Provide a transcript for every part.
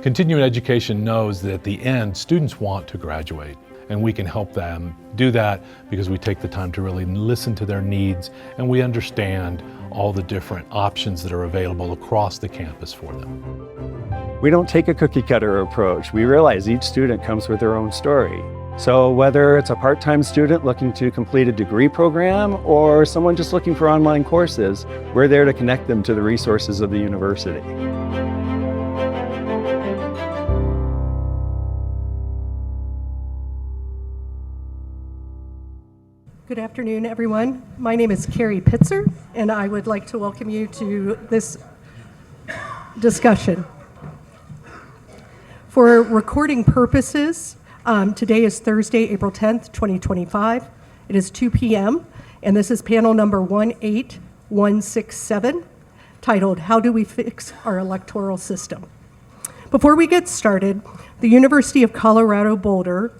Continuing education knows that at the end, students want to graduate, and we can help them do that because we take the time to really listen to their needs and we understand all the different options that are available across the campus for them. We don't take a cookie cutter approach. We realize each student comes with their own story. So whether it's a part-time student looking to complete a degree program or someone just looking for online courses, we're there to connect them to the resources of the university. Good afternoon, everyone. My name is Karrie Pitzer, and I would like to welcome you to this discussion. For recording purposes, today is Thursday, April 10th, 2025. It is 2 p.m., and this is panel number 18167, titled, How Do We Fix Our Electoral System? Before we get started, the University of Colorado Boulder,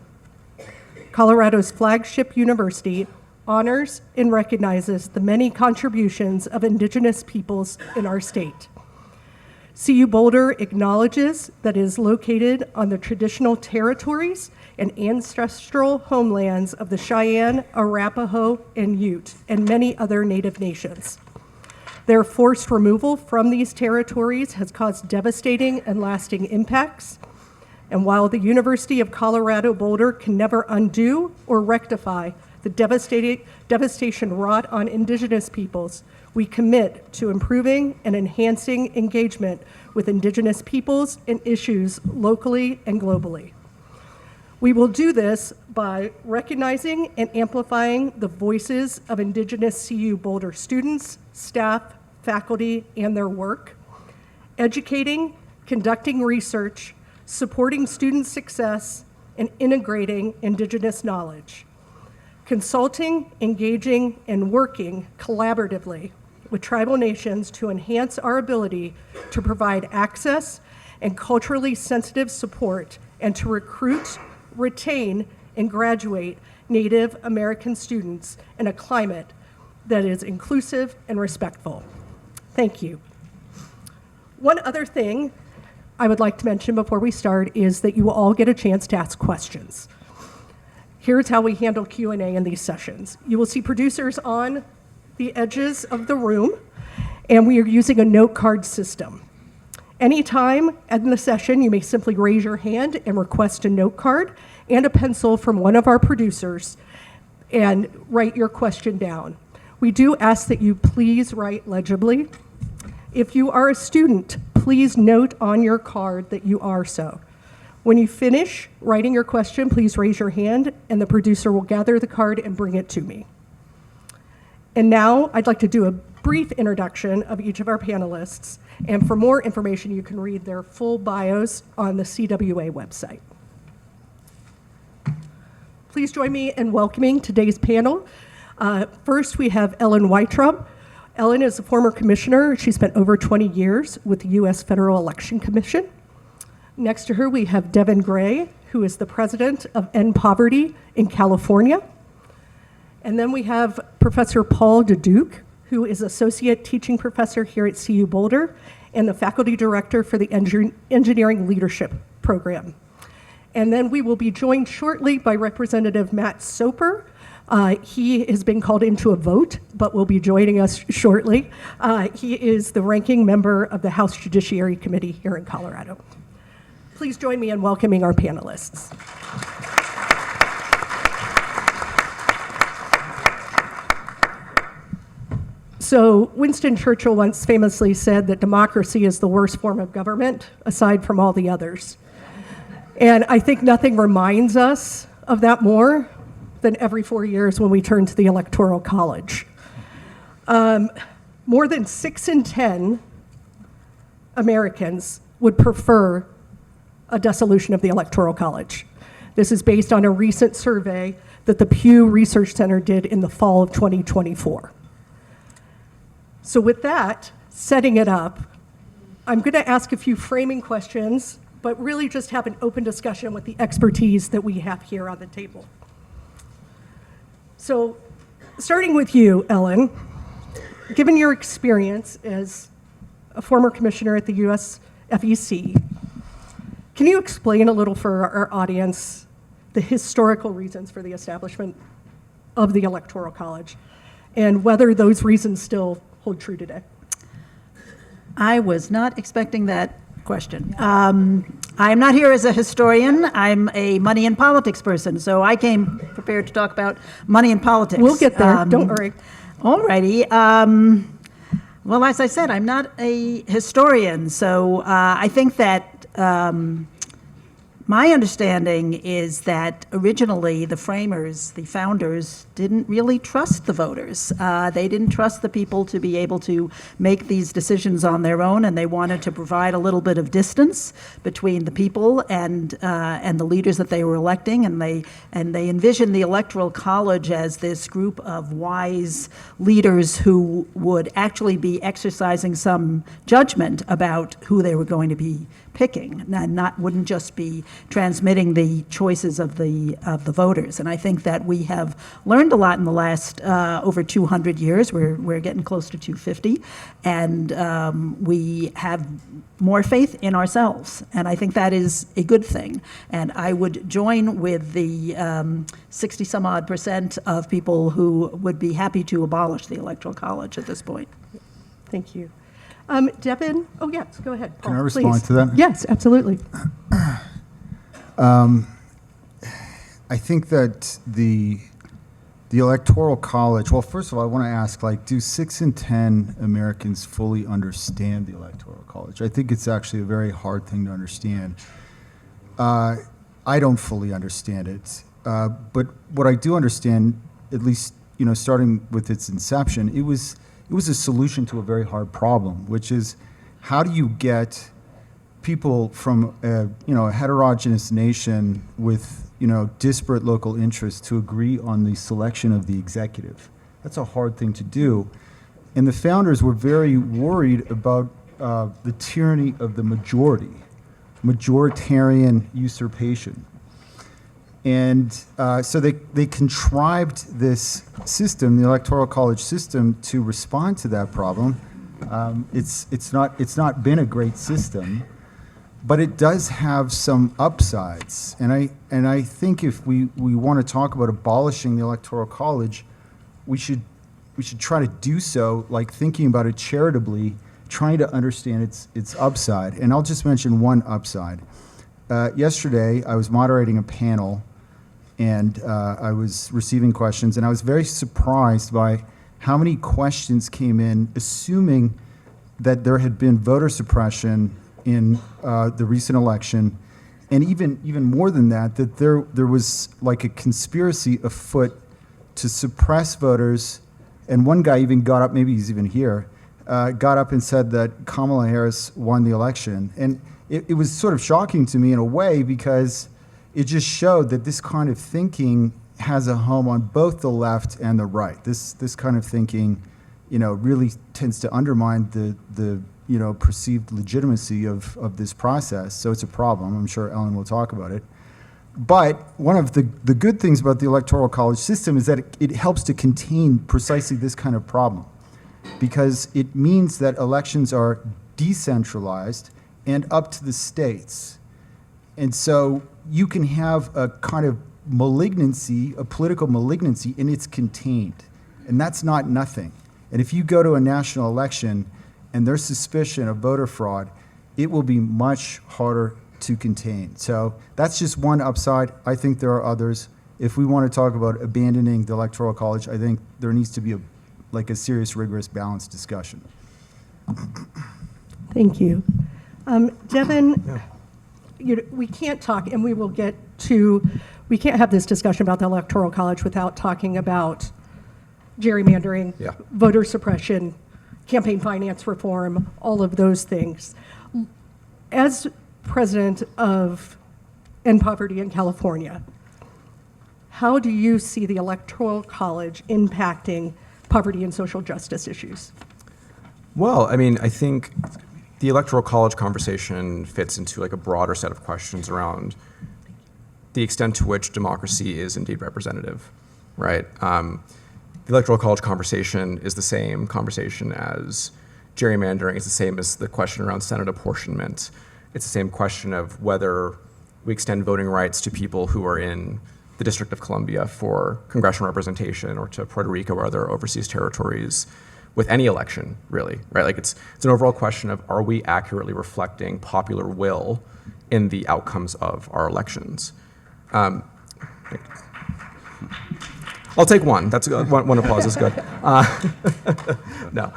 Colorado's flagship university, honors and recognizes the many contributions of Indigenous peoples in our state. CU Boulder acknowledges that it is located on the traditional territories and ancestral homelands of the Cheyenne, Arapaho, and Ute, and many other Native nations. Their forced removal from these territories has caused devastating and lasting impacts. And while the University of Colorado Boulder can never undo or rectify the devastation wrought on Indigenous peoples, we commit to improving and enhancing engagement with Indigenous peoples and issues locally and globally. We will do this by recognizing and amplifying the voices of Indigenous CU Boulder students, staff, faculty, and their work, educating, conducting research, supporting student success, and integrating Indigenous knowledge, consulting, engaging, and working collaboratively with tribal nations to enhance our ability to provide access and culturally sensitive support and to recruit, retain, and graduate Native American students in a climate that is inclusive and respectful. Thank you. One other thing I would like to mention before we start is that you will all get a chance to ask questions. Here's how we handle Q&A in these sessions. You will see producers on the edges of the room, and we are using a note card system. Anytime in the session, you may simply raise your hand and request a note card and a pencil from one of our producers and write your question down. We do ask that you please write legibly. If you are a student, please note on your card that you are so. When you finish writing your question, please raise your hand and the producer will gather the card and bring it to me. And now I'd like to do a brief introduction of each of our panelists. And for more information, you can read their full bios on the CWA website. Please join me in welcoming today's panel. First, we have Ellen Weintraub. Ellen is a former commissioner. She spent over 20 years with the U.S. Federal Election Commission. Next to her, we have Devon Gray, who is the president of End Poverty in California. And then we have Professor Paul Diduch, who is associate teaching professor here at CU Boulder and the faculty director for the Engineering Leadership Program. And then we will be joined shortly by Representative Matt Soper. He has been called into a vote, but will be joining us shortly. He is the ranking member of the House Judiciary Committee here in Colorado. Please join me in welcoming our panelists. So Winston Churchill once famously said that democracy is the worst form of government, aside from all the others. And I think nothing reminds us of that more than every 4 years when we turn to the Electoral College. More than 6 in 10 Americans would prefer a dissolution of the Electoral College. This is based on a recent survey that the Pew Research Center did in the fall of 2024. So with that, setting it up, I'm going to ask a few framing questions, but really just have an open discussion with the expertise that we have here on the table. So starting with you, Ellen, given your experience as a former commissioner at the US FEC, Can you explain a little for our audience the historical reasons for the establishment of the Electoral College and whether those reasons still hold true today? I was not expecting that question. I am not here as a historian. I'm a money and politics person, so I came prepared to talk about money and politics. We'll get there, don't worry. All righty. Well, as I said, I'm not a historian, so I think that my understanding is that originally the framers, the founders, didn't really trust the voters. They didn't trust the people to be able to make these decisions on their own, and they wanted to provide a little bit of distance between the people and the leaders that they were electing, and they envisioned the Electoral College as this group of wise leaders who would actually be exercising some judgment about who they were going to be picking, and wouldn't just be transmitting the choices of the voters. And I think that we have learned a lot in the last over 200 years. We're getting close to 250, and we have more faith in ourselves, and I think that is a good thing. And I would join with the 60 some odd % of people who would be happy to abolish the Electoral College at this point. Thank you. Devon, oh yes, go ahead, Paul, Can I respond please. to that? Yes, absolutely. I think that the Electoral College, well, first of all, I want to ask, like, do 6 in 10 Americans fully understand the Electoral College? I think it's actually a very hard thing to understand. I don't fully understand it, but what I do understand, at least, starting with its inception, it was a solution to a very hard problem, which is how do you get people from a heterogeneous nation with disparate local interests to agree on the selection of the executive? That's a hard thing to do. And the founders were very worried about the tyranny of the majority, majoritarian usurpation. And so they contrived this system, the Electoral College system, to respond to that problem. It's not been a great system, but it does have some upsides. And I think if we want to talk about abolishing the Electoral College, we should try to do so like thinking about it charitably, trying to understand its upside. And I'll just mention one upside. Yesterday, I was moderating a panel, and I was receiving questions, and I was very surprised by how many questions came in assuming that there had been voter suppression in the recent election, and even more than that, that there was like a conspiracy afoot to suppress voters. And one guy even got up, maybe he's even here, got up and said that Kamala Harris won the election. And it was sort of shocking to me in a way, because it just showed that this kind of thinking has a home on both the left and the right. This kind of thinking, really tends to undermine the perceived legitimacy of this process. So it's a problem. I'm sure Ellen will talk about it. But one of the good things about the Electoral College system is that it helps to contain precisely this kind of problem, because it means that elections are decentralized and up to the states. And so you can have a kind of malignancy, a political malignancy, and it's contained. And that's not nothing. And if you go to a national election and there's suspicion of voter fraud, it will be much harder to contain. So that's just one upside. I think there are others. If we want to talk about abandoning the Electoral College, I think there needs to be a serious, rigorous, balanced discussion. Thank you. Devon, we can't talk, and we can't have this discussion about the Electoral College without talking about gerrymandering, voter suppression, campaign finance reform, all of those things. As president of End Poverty in California, how do you see the Electoral College impacting poverty and social justice issues? Well, I think the Electoral College conversation fits into a broader set of questions around the extent to which democracy is indeed representative, right? The Electoral College conversation is the same conversation as gerrymandering, is the same as the question around Senate apportionment. it's the same question of whether we extend voting rights to people who are in the District of Columbia for congressional representation, or to Puerto Rico or other overseas territories with any election, really, right? Like it's an overall question of, are we accurately reflecting popular will in the outcomes of our elections? I'll take one. That's one applause is good. No.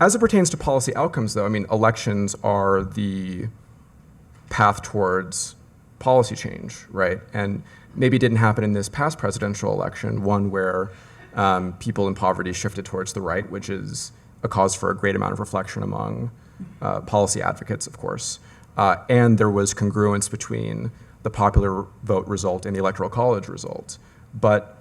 As it pertains to policy outcomes, though, I mean, elections are the path towards policy change, right? And maybe it didn't happen in this past presidential election, one where people in poverty shifted towards the right, which is a cause for a great amount of reflection among policy advocates, of course. And there was congruence between the popular vote result and the Electoral College result. But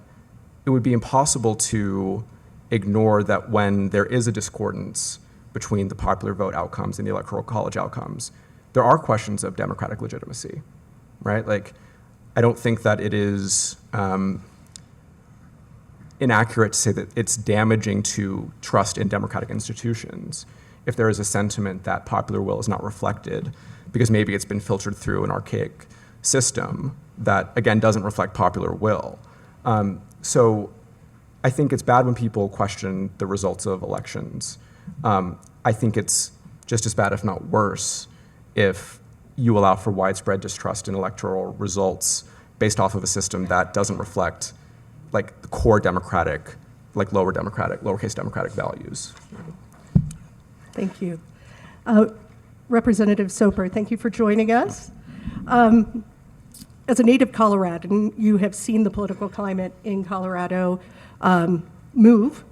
it would be impossible to ignore that when there is a discordance between the popular vote outcomes and the Electoral College outcomes, there are questions of democratic legitimacy, right? Like, I don't think that it is inaccurate to say that it's damaging to trust in democratic institutions if there is a sentiment that popular will is not reflected, because maybe it's been filtered through an archaic system that, again, doesn't reflect popular will. So I think it's bad when people question the results of elections. I think it's just as bad, if not worse, if you allow for widespread distrust in electoral results based off of a system that doesn't reflect like the core democratic, like lowercase democratic values. Thank you. Representative Soper, thank you for joining us. As a native Coloradan, you have seen the political climate in Colorado move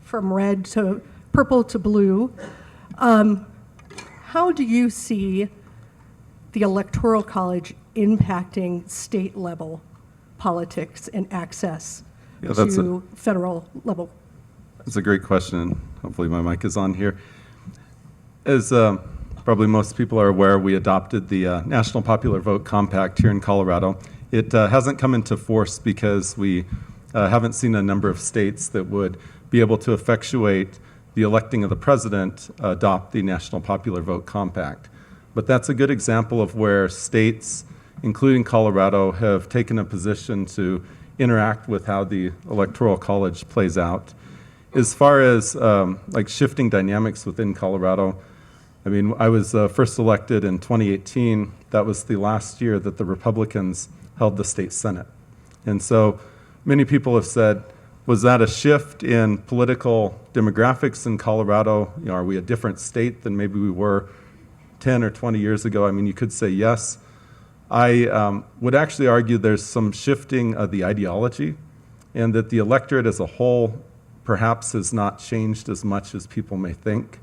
from red to purple to blue. How do you see the Electoral College impacting state level politics and access to federal level? That's a great question. Hopefully my mic is on here. As probably most people are aware, we adopted the National Popular Vote Compact here in Colorado. It hasn't come into force because we haven't seen a number of states that would be able to effectuate the electing of the president adopt the National Popular Vote Compact. But that's a good example of where states, including Colorado, have taken a position to interact with how the Electoral College plays out. As far as like shifting dynamics within Colorado, I mean, I was first elected in 2018. That was the last year that the Republicans held the state Senate. And so many people have said, was that a shift in political demographics in Colorado? You know, are we a different state than maybe we were 10 or 20 years ago? I mean, you could say yes. I would actually argue there's some shifting of the ideology, and that the electorate as a whole perhaps has not changed as much as people may think,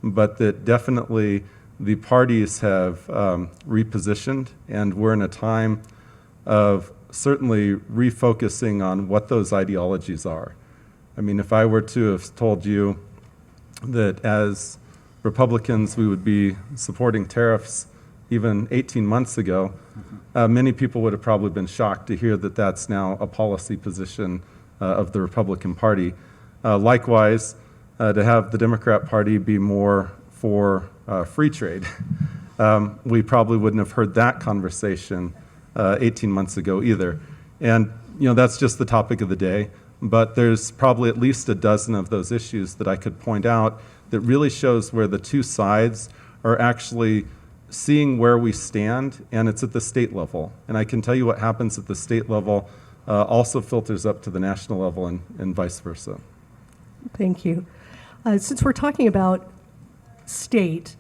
but that definitely the parties have repositioned, and we're in a time of certainly refocusing on what those ideologies are. I mean, if I were to have told you that as Republicans we would be supporting tariffs even 18 months ago, many people would have probably been shocked to hear that that's now a policy position of the Republican Party. Likewise, to have the Democrat Party be more for free trade. We probably wouldn't have heard that conversation 18 months ago either. And you know, that's just the topic of the day, but there's probably at least a dozen of those issues that I could point out that really shows where the two sides are actually seeing where we stand, and it's at the state level. And I can tell you what happens at the state level also filters up to the national level, and vice versa. Thank you. Since we're talking about state,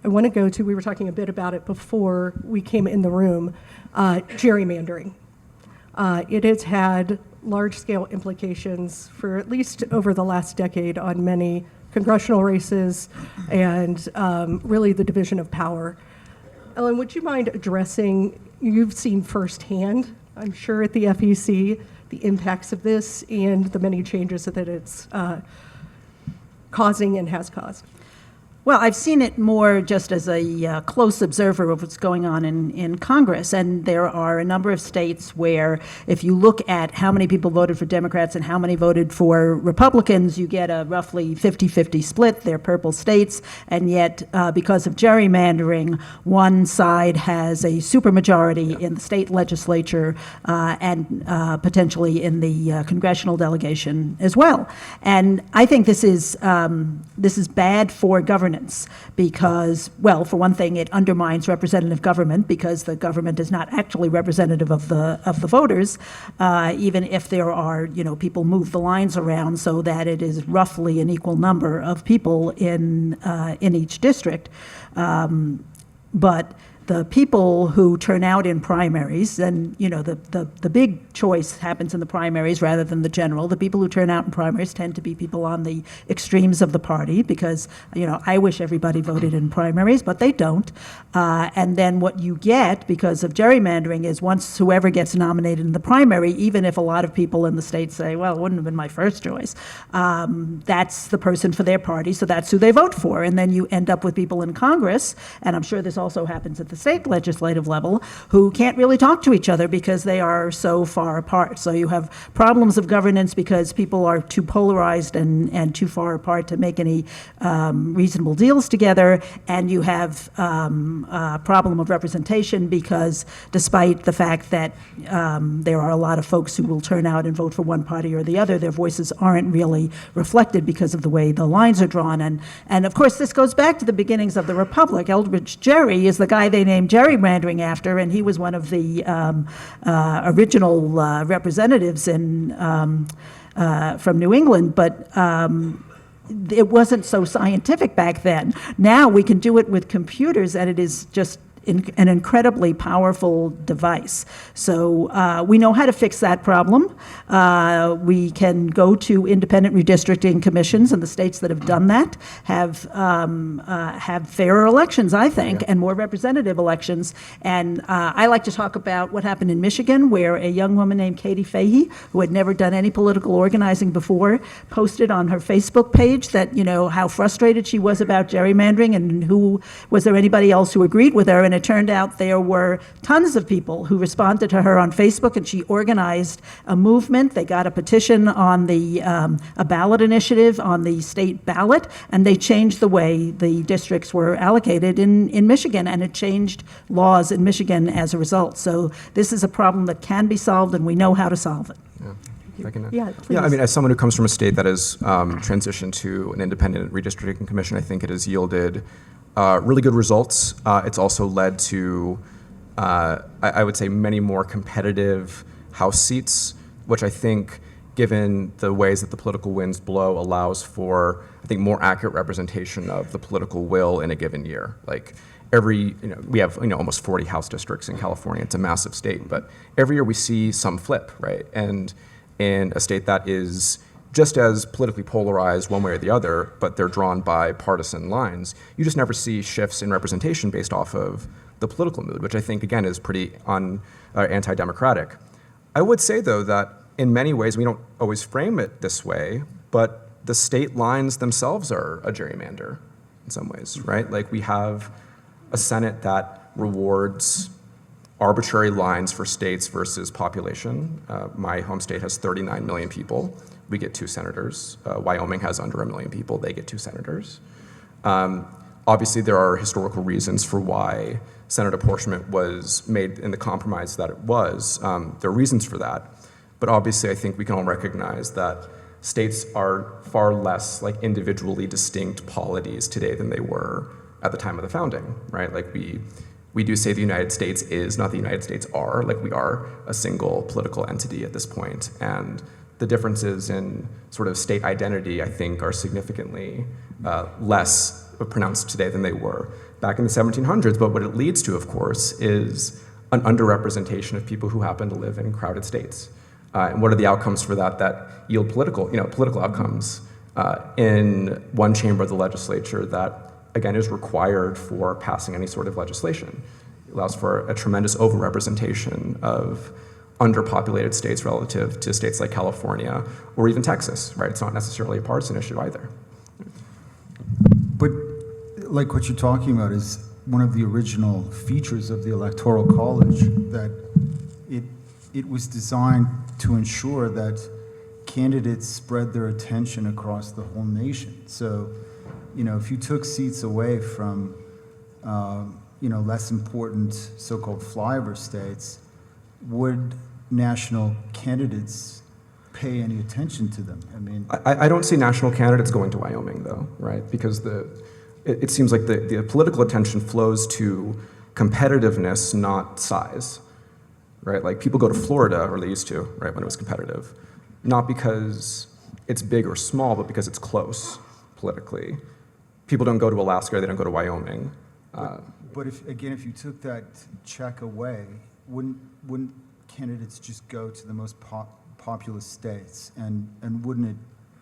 I want to go to, we were talking a bit about it before we came in the room, gerrymandering. It has had large-scale implications for at least over the last decade on many congressional races and really the division of power. Ellen, would you mind addressing, you've seen firsthand, I'm sure at the FEC, the impacts of this and the many changes that it's causing and has caused? Well, I've seen it more just as a close observer of what's going on in Congress. And there are a number of states where if you look at how many people voted for Democrats and how many voted for Republicans, you get a roughly 50-50 split. They're purple states. And yet, because of gerrymandering, one side has a supermajority in the state legislature and potentially in the congressional delegation as well. And I think this is bad for governance because, well, for one thing, it undermines representative government because the government is not actually representative of the voters, even if there are, people move the lines around so that it is roughly an equal number of people in each district. But the people who turn out in primaries, and the big choice happens in the primaries rather than the general. The people who turn out in primaries tend to be people on the extremes of the party because, I wish everybody voted in primaries, but they don't. And then what you get because of gerrymandering is once whoever gets nominated in the primary, even if a lot of people in the state say, well, it wouldn't have been my first choice, that's the person for their party, so that's who they vote for. And then you end up with people in Congress, and I'm sure this also happens at the state legislative level, who can't really talk to each other because they are so far apart. So you have problems of governance because people are too polarized and too far apart to make any reasonable deals together, and you have a problem of representation because despite the fact that there are a lot of folks who will turn out and vote for one party or the other, their voices aren't really reflected because of the way the lines are drawn. And of course, this goes back to the beginnings of the Republic. Eldridge Gerry is the guy they named gerrymandering after, and he was one of the original representatives from New England, but it wasn't so scientific back then. Now we can do it with computers, and it is just an incredibly powerful device. So we know how to fix that problem. We can go to independent redistricting commissions, and the states that have done that have fairer elections, I think, and more representative elections. And I like to talk about what happened in Michigan, where a young woman named Katie Fahey, who had never done any political organizing before, posted on her Facebook page that, how frustrated she was about gerrymandering and was there anybody else who agreed with her. And it turned out there were tons of people who responded to her on Facebook, and she organized a movement. They got a petition on a ballot initiative on the state ballot, and they changed the way the districts were allocated in Michigan, and it changed laws in Michigan as a result. So this is a problem that can be solved, and we know how to solve it. Yeah. Yeah, please. Yeah, I mean, as someone who comes from a state that has transitioned to an independent redistricting commission, I think it has yielded really good results. It's also led to, I would say, many more competitive House seats, which I think, given the ways that the political winds blow, allows for, I think, more accurate representation of the political will in a given year. Like we have almost 40 House districts in California. It's a massive state, but every year we see some flip, right? And in a state that is just as politically polarized one way or the other, but they're drawn by partisan lines, you just never see shifts in representation based off of the political mood, which I think, again, is pretty anti-democratic. I would say, though, that in many ways we don't always frame it this way, but the state lines themselves are a gerrymander in some ways, right? Like we have a Senate that rewards arbitrary lines for states versus population. My home state has 39 million people. We get 2 senators. Wyoming has under 1 million people. They get 2 senators. Obviously, there are historical reasons for why Senate apportionment was made in the compromise that it was. There are reasons for that. But obviously, I think we can all recognize that states are far less like individually distinct polities today than they were at the time of the founding, right? Like we do say the United States is, not the United States are, like we are a single political entity at this point. And the differences in sort of state identity, I think, are significantly less pronounced today than they were back in the 1700s. But what it leads to, of course, is an underrepresentation of people who happen to live in crowded states. And what are the outcomes for that yield political outcomes in one chamber of the legislature that, again, is required for passing any sort of legislation. It allows for a tremendous overrepresentation of underpopulated states relative to states like California or even Texas, right? It's not necessarily a partisan issue either. But like what you're talking about is one of the original features of the Electoral College, that it was designed to ensure that candidates spread their attention across the whole nation. So, if you took seats away from, less important so-called flyover states, would national candidates pay any attention to them? I mean, I don't see national candidates going to Wyoming, though, right? Because it seems like the political attention flows to competitiveness, not size, right? Like people go to Florida, or they used to, right, when it was competitive, not because it's big or small, but because it's close politically. People don't go to Alaska, they don't go to Wyoming. but if you took that check away, wouldn't candidates just go to the most populous states, and wouldn't it,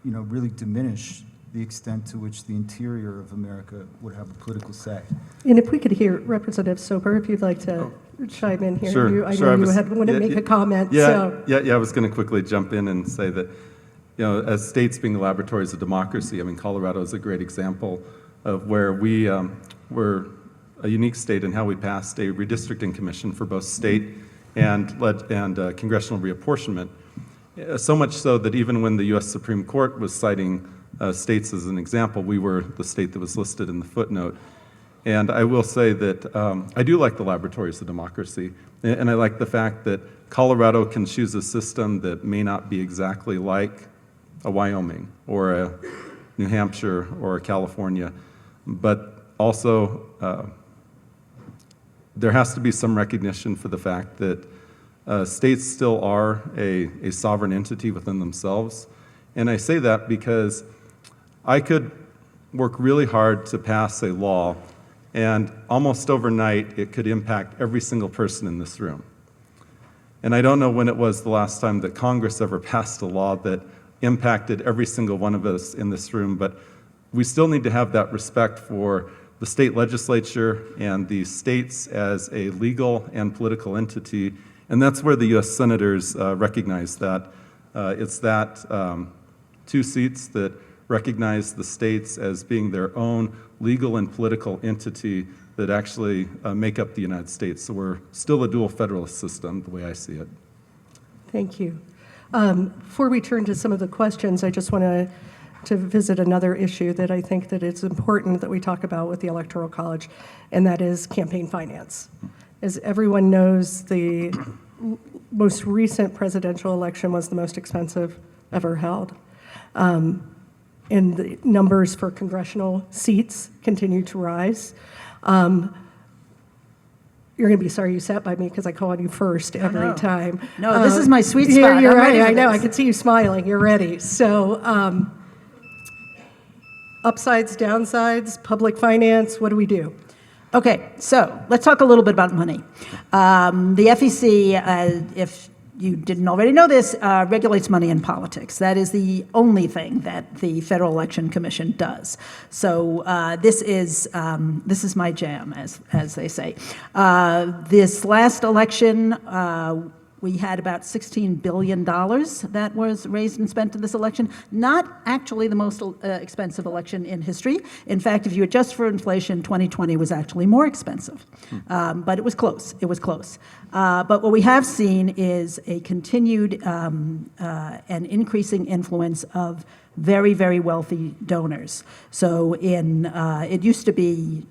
really diminish the extent to which the interior of America would have a political say? And if we could hear Representative Soper, if you'd like to chime in here. Sure, I sure. know you want to make a comment. Yeah, I was going to quickly jump in and say that, as states being laboratories of democracy, I mean, Colorado is a great example of where we were a unique state in how we passed a redistricting commission for both state and congressional reapportionment. So much so that even when the U.S. Supreme Court was citing states as an example, we were the state that was listed in the footnote. And I will say that I do like the laboratories of democracy, and I like the fact that Colorado can choose a system that may not be exactly like a Wyoming or a New Hampshire or a California, but also there has to be some recognition for the fact that states still are a sovereign entity within themselves. And I say that because I could work really hard to pass a law, and almost overnight it could impact every single person in this room. And I don't know when it was the last time that Congress ever passed a law that impacted every single one of us in this room, but we still need to have that respect for the state legislature and the states as a legal and political entity, and that's where the U.S. Senators recognize that. It's that 2 seats that recognize the states as being their own legal and political entity that actually make up the United States. So we're still a dual federalist system, the way I see it. Thank you. Before we turn to some of the questions, I just want to visit another issue that I think that it's important that we talk about with the Electoral College, and that is campaign finance. As everyone knows, the most recent presidential election was the most expensive ever held. And the numbers for congressional seats continue to rise. You're going to be sorry you sat by me because I call on you first every time. No, this is my sweet spot. You're I'm ready right. for I know. this. I can see you smiling. You're ready. So, upsides, downsides, public finance. What do we do? Okay, so let's talk a little bit about money. The FEC, if you didn't already know this, regulates money in politics. That is the only thing that the Federal Election Commission does. So this is my jam, as they say. This last election, we had about $16 billion that was raised and spent in this election. Not actually the most expensive election in history. In fact, if you adjust for inflation, 2020 was actually more expensive. But it was close. It was close. But what we have seen is a continued and increasing influence of very, very wealthy donors. So it used to be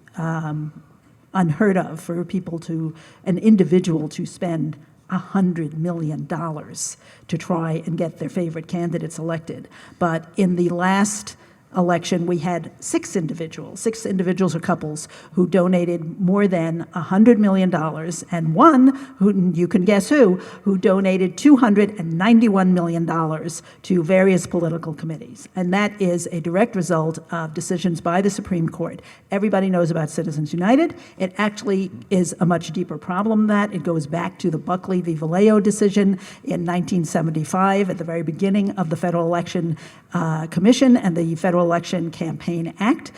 unheard of for an individual to spend $100 million to try and get their favorite candidates elected. But in the last election, we had six individuals or couples who donated more than $100 million, and one, who you can guess who donated $291 million to various political committees. And that is a direct result of decisions by the Supreme Court. Everybody knows about Citizens United. It actually is a much deeper problem than that. It goes back to the Buckley v. Vallejo decision in 1975 at the very beginning of the Federal Election Commission and the Federal General Election Campaign Act.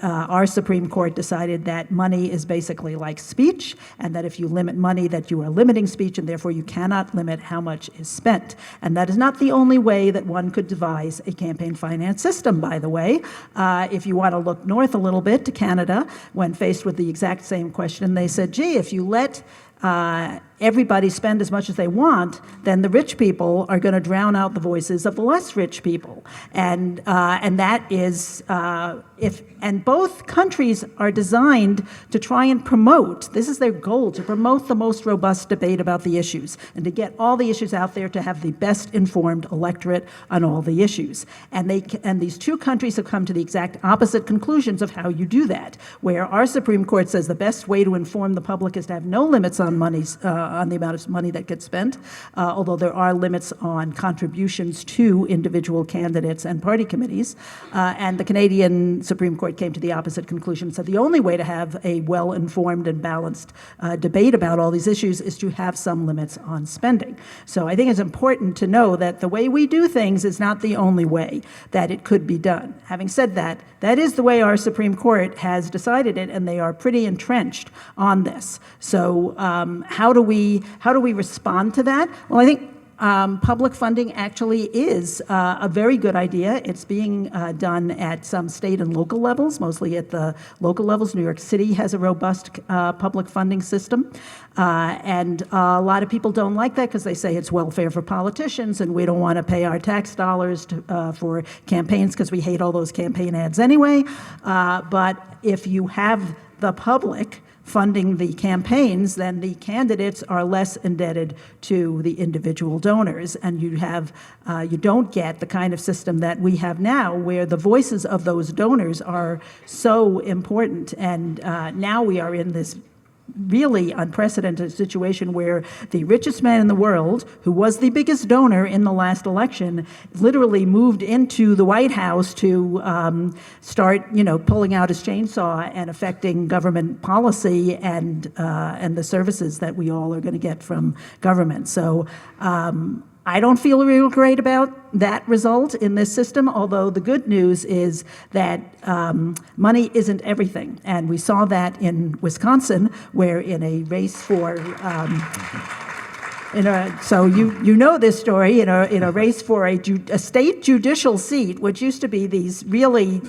Our Supreme Court decided that money is basically like speech, and that if you limit money, that you are limiting speech, and therefore you cannot limit how much is spent. And that is not the only way that one could devise a campaign finance system, by the way. If you want to look north a little bit to Canada, when faced with the exact same question, they said, gee, if you let everybody spend as much as they want, then the rich people are going to drown out the voices of the less rich people. And that is, and both countries are designed to try and promote, this is their goal, to promote the most robust debate about the issues, and to get all the issues out there to have the best informed electorate on all the issues. And these two countries have come to the exact opposite conclusions of how you do that, where our Supreme Court says the best way to inform the public is to have no limits on on the amount of money that gets spent, although there are limits on contributions to individual candidates and party committees. And the Canadian Supreme Court came to the opposite conclusion, said the only way to have a well-informed and balanced debate about all these issues is to have some limits on spending. So I think it's important to know that the way we do things is not the only way that it could be done. Having said that, that is the way our Supreme Court has decided it, and they are pretty entrenched on this. So how do we respond to that? Well, I think public funding actually is a very good idea. It's being done at some state and local levels, mostly at the local levels. New York City has a robust public funding system. And a lot of people don't like that because they say it's welfare for politicians and we don't want to pay our tax dollars for campaigns because we hate all those campaign ads anyway. But if you have the public funding the campaigns, then the candidates are less indebted to the individual donors, and you don't get the kind of system that we have now, where the voices of those donors are so important. And now we are in this really unprecedented situation where the richest man in the world, who was the biggest donor in the last election, literally moved into the White House to start, pulling out his chainsaw and affecting government policy and the services that we all are going to get from government. So I don't feel real great about that result in this system, although the good news is that money isn't everything. And we saw that in Wisconsin, where in a race for, so you know this story, in a race for a state judicial seat, which used to be these really,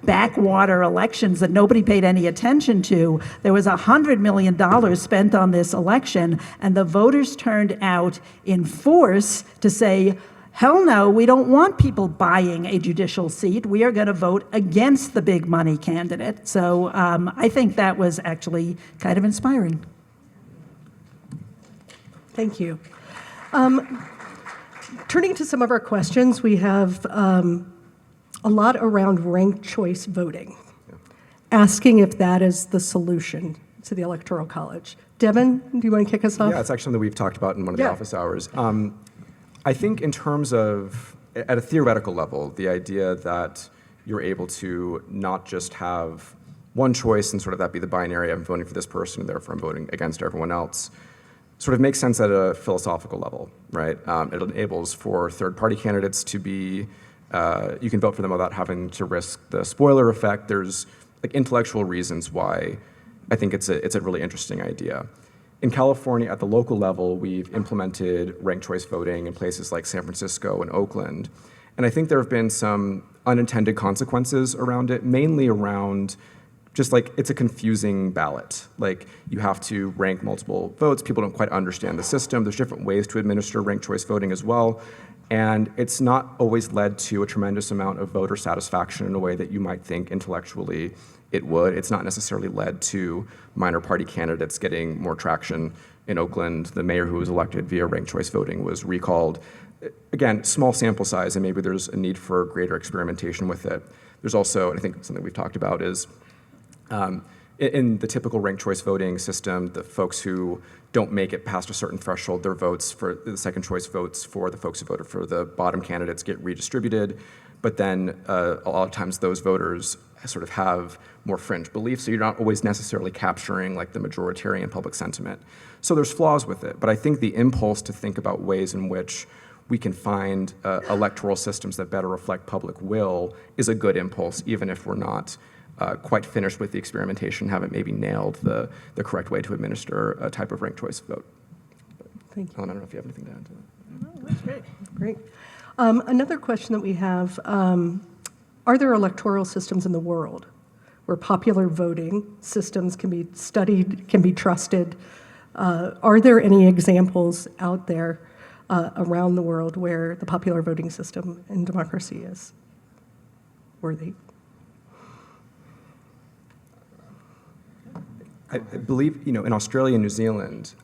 backwater elections that nobody paid any attention to. There was $100 million spent on this election, and the voters turned out in force to say, hell no, we don't want people buying a judicial seat. We are going to vote against the big money candidate. So I think that was actually kind of inspiring. Thank you. Turning to some of our questions, we have a lot around ranked choice voting, asking if that is the solution to the Electoral College. Devon, do you want to kick us off? Yeah, it's actually something we've talked about in one of the office hours. I think in terms of, at a theoretical level, the idea that you're able to not just have one choice and sort of that be the binary, I'm voting for this person, and therefore I'm voting against everyone else, sort of makes sense at a philosophical level, right? It enables for third-party candidates to be, you can vote for them without having to risk the spoiler effect. There's like intellectual reasons why I think it's a really interesting idea. In California, at the local level, we've implemented ranked choice voting in places like San Francisco and Oakland. And I think there have been some unintended consequences around it, mainly around just like it's a confusing ballot. Like you have to rank multiple votes. People don't quite understand the system. There's different ways to administer ranked choice voting as well. And it's not always led to a tremendous amount of voter satisfaction in a way that you might think intellectually it would. It's not necessarily led to minor party candidates getting more traction. In Oakland, the mayor who was elected via ranked choice voting was recalled. Again, small sample size, and maybe there's a need for greater experimentation with it. There's also, and I think something we've talked about is, in the typical ranked choice voting system, the folks who don't make it past a certain threshold, their votes for the second choice votes for the folks who voted for the bottom candidates get redistributed. But then a lot of times those voters sort of have more fringe beliefs, so you're not always necessarily capturing like the majoritarian public sentiment. So there's flaws with it, but I think the impulse to think about ways in which we can find electoral systems that better reflect public will is a good impulse, even if we're not quite finished with the experimentation, haven't maybe nailed the correct way to administer a type of ranked choice vote. Thank you. Ellen, I don't know if you have anything to add to that. Oh, that's great. Great. Another question that we have, are there electoral systems in the world where popular voting systems can be studied, can be trusted? Are there any examples out there around the world where the popular voting system in democracy is worthy? I believe, in Australia and New Zealand,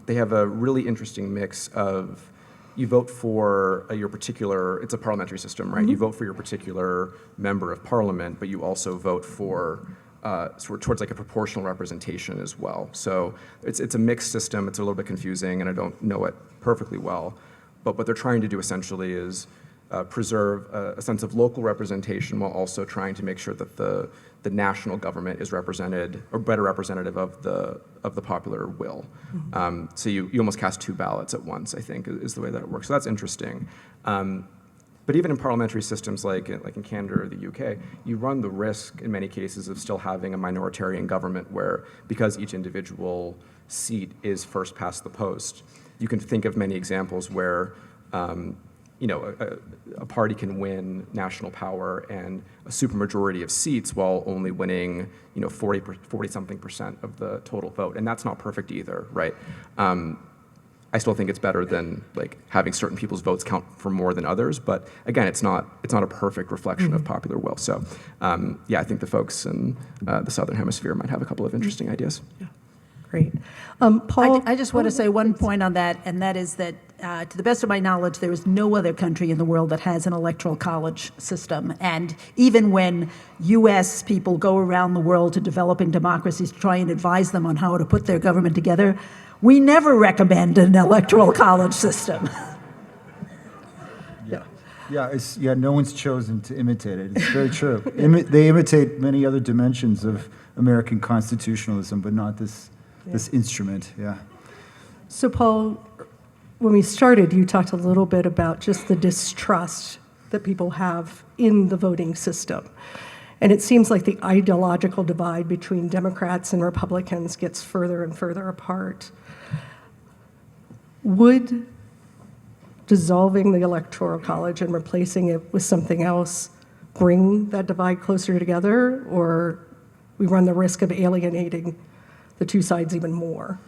they have a really interesting mix of you vote for your particular, it's a parliamentary system, right? You vote for your particular member of parliament, but you also vote for towards like a proportional representation as well. So it's a mixed system. It's a little bit confusing, and I don't know it perfectly well. But what they're trying to do essentially is preserve a sense of local representation while also trying to make sure that the national government is represented or better representative of the popular will. So you almost cast two ballots at once, I think, is the way that it works. So that's interesting. But even in parliamentary systems like in Canada or the UK, you run the risk in many cases of still having a minoritarian government where, because each individual seat is first past the post, you can think of many examples where a party can win national power and a supermajority of seats while only winning 40-something% of the total vote, and that's not perfect either, right? I still think it's better than like having certain people's votes count for more than others, but again, it's not a perfect reflection of popular will. So, I think the folks in the Southern Hemisphere might have a couple of interesting ideas. Yeah. Great. Paul? I just want to say one point on that, and that is that, to the best of my knowledge, there is no other country in the world that has an electoral college system. And even when U.S. people go around the world to developing democracies to try and advise them on how to put their government together, we never recommend an electoral college system. No one's chosen to imitate it. It's very true. They imitate many other dimensions of American constitutionalism, but not this instrument, yeah. So, Paul, when we started, you talked a little bit about just the distrust that people have in the voting system. And it seems like the ideological divide between Democrats and Republicans gets further and further apart. Would dissolving the Electoral College and replacing it with something else bring that divide closer together, or we run the risk of alienating the two sides even more?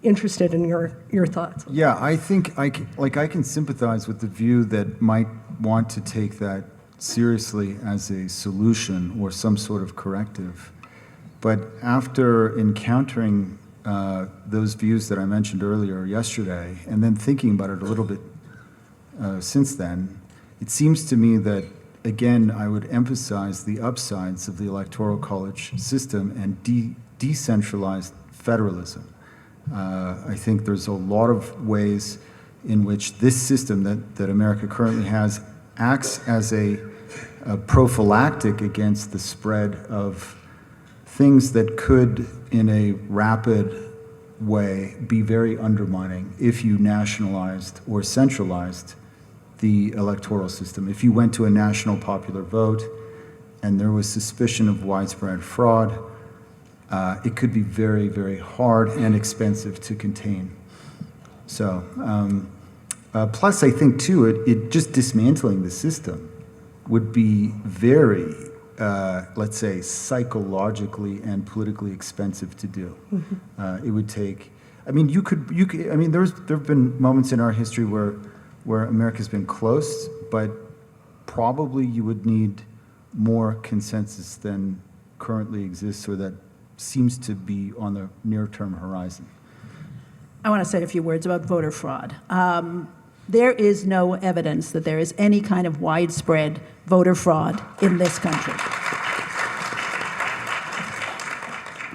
Interested in your thoughts. Yeah, I think I can sympathize with the view that might want to take that seriously as a solution or some sort of corrective. But after encountering those views that I mentioned earlier yesterday, and then thinking about it a little bit since then, it seems to me that, again, I would emphasize the upsides of the Electoral College system and decentralized federalism. I think there's a lot of ways in which this system that America currently has acts as a prophylactic against the spread of things that could, in a rapid way, be very undermining if you nationalized or centralized the electoral system. If you went to a national popular vote and there was suspicion of widespread fraud, it could be very, very hard and expensive to contain. So, plus I think too, it just dismantling the system would be very, let's say, psychologically and politically expensive to do. It would take, I mean, there have been moments in our history where America's been close, but probably you would need more consensus than currently exists, or that seems to be on the near-term horizon. I want to say a few words about voter fraud. There is no evidence that there is any kind of widespread voter fraud in this country.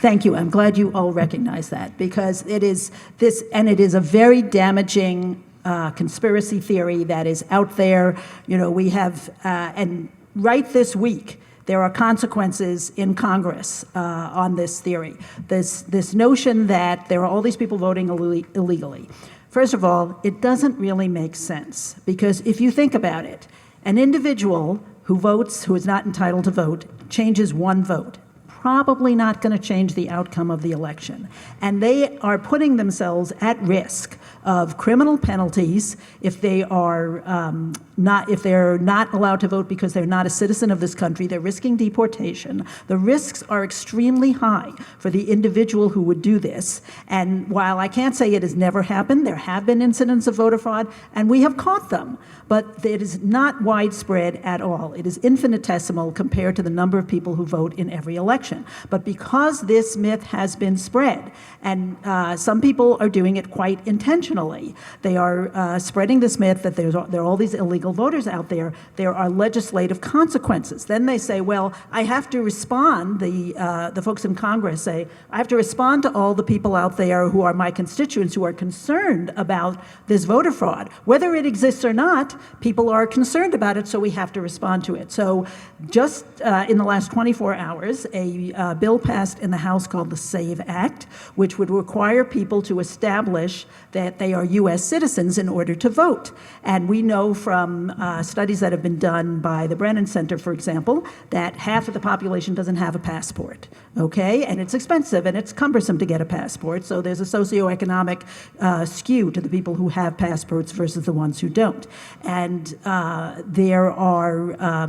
Thank you. I'm glad you all recognize that, because it is this, and it is a very damaging conspiracy theory that is out there. We have, and right this week, there are consequences in Congress on this theory. This notion that there are all these people voting illegally. First of all, it doesn't really make sense, because if you think about it, an individual who votes, who is not entitled to vote, changes one vote. Probably not going to change the outcome of the election. And they are putting themselves at risk of criminal penalties if they are if they're not allowed to vote because they're not a citizen of this country. They're risking deportation. The risks are extremely high for the individual who would do this. And while I can't say it has never happened, there have been incidents of voter fraud, and we have caught them. But it is not widespread at all. It is infinitesimal compared to the number of people who vote in every election. But because this myth has been spread, and some people are doing it quite intentionally, they are spreading this myth that there are all these illegal voters out there. There are legislative consequences. Then they say, well, I have to respond, the folks in Congress say, I have to respond to all the people out there who are my constituents who are concerned about this voter fraud. Whether it exists or not, people are concerned about it, so we have to respond to it. So just in the last 24 hours, a bill passed in the House called the SAVE Act, which would require people to establish that they are U.S. citizens in order to vote. And we know from studies that have been done by the Brennan Center, for example, that half of the population doesn't have a passport, okay? And it's expensive and it's cumbersome to get a passport, so there's a socioeconomic skew to the people who have passports versus the ones who don't. And there are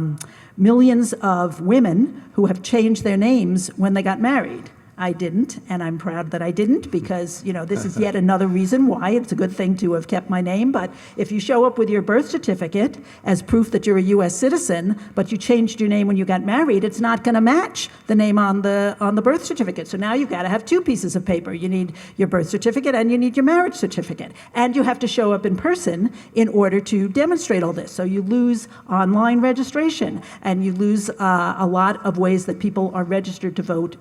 millions of women who have changed their names when they got married. I didn't, and I'm proud that I didn't, because, you know, this is yet another reason why it's a good thing to have kept my name. But if you show up with your birth certificate as proof that you're a U.S. citizen, but you changed your name when you got married, it's not going to match the name on the birth certificate. So now you've got to have two pieces of paper. You need your birth certificate and you need your marriage certificate. And you have to show up in person in order to demonstrate all this. So you lose online registration, and you lose a lot of ways that people are registered to vote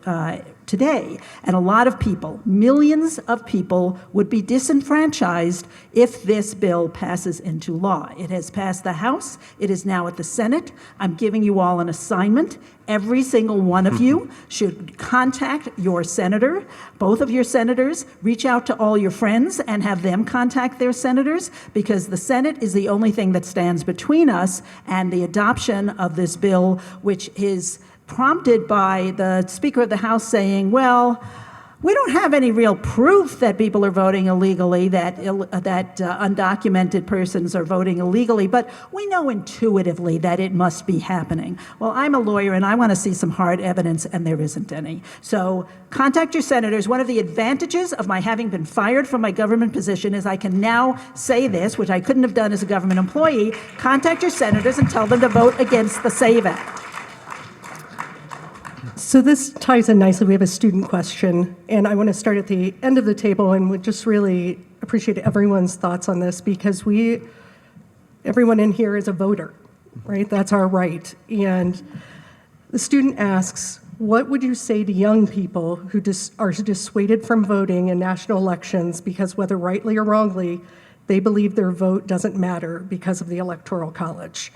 today. And a lot of people, millions of people, would be disenfranchised if this bill passes into law. It has passed the House. It is now at the Senate. I'm giving you all an assignment. Every single one of you should contact your senator, both of your senators, reach out to all your friends and have them contact their senators, because the Senate is the only thing that stands between us and the adoption of this bill, which is prompted by the Speaker of the House saying, well, we don't have any real proof that people are voting illegally, that undocumented persons are voting illegally, but we know intuitively that it must be happening. Well, I'm a lawyer and I want to see some hard evidence, and there isn't any. So contact your senators. One of the advantages of my having been fired from my government position is I can now say this, which I couldn't have done as a government employee. Contact your senators and tell them to vote against the SAVE Act. So this ties in nicely. We have a student question, and I want to start at the end of the table and would just really appreciate everyone's thoughts on this, because everyone in here is a voter, right? That's our right. And the student asks, what would you say to young people who are dissuaded from voting in national elections because, whether rightly or wrongly, they believe their vote doesn't matter because of the Electoral College?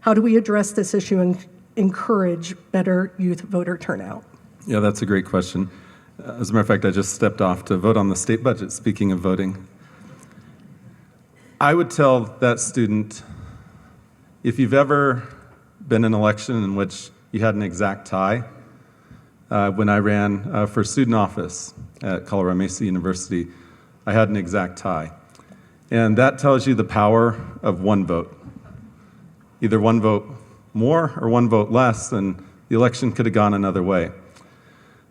How do we address this issue and encourage better youth voter turnout? Yeah, that's a great question. As a matter of fact, I just stepped off to vote on the state budget, speaking of voting. I would tell that student, if you've ever been in an election in which you had an exact tie, when I ran for student office at Colorado Mesa University, I had an exact tie. And that tells you the power of one vote. Either one vote more or one vote less, and the election could have gone another way.